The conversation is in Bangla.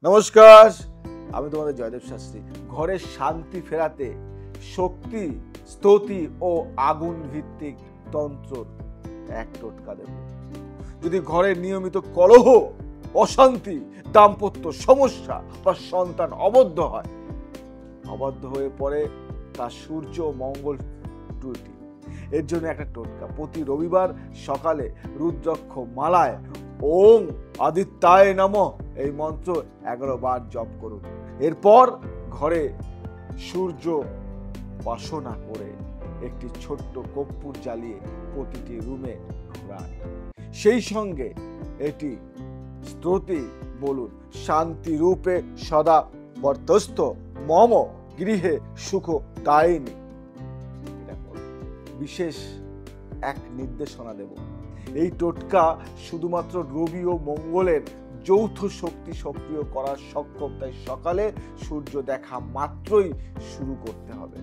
নমস্কার, আমি তোমাদের জয়দেব শাস্ত্রী। ঘরে শান্তি ফেরাতে শক্তি, স্তুতি ও আগুন ভিত্তিক তন্ত্র এক টোটকা দেব। যদি ঘরে নিয়মিত কলহ, অশান্তি, দাম্পত্য সমস্যা বা সন্তান অবদ্ধ হয়ে পড়ে, তা সূর্য মঙ্গল ত্রুটি। এর জন্য একটা টোটকা: প্রতি রবিবার সকালে রুদ্রাক্ষ মালায় ওং আদিত্যায় নমঃ এই মন্ত্র 11 বার জপ করুন। এরপর ঘরে সূর্য উপাসনা করে একটি ছোট্ট কর্পূর জ্বালিয়ে প্রতিটি রুমে ঘোরান। সেই সঙ্গে এটি স্তুতি বলুন: শান্তি রূপে সদা বর্তস্থ মম গৃহে সুখ দায়িনী। বিশেষ এক নির্দেশনা দেব। এই টোটকা শুধুমাত্র রবি ও মঙ্গলের যৌথ শক্তি সক্রিয় করার সক্ষম, তাই সকালে সূর্য দেখা মাত্রই শুরু করতে হবে।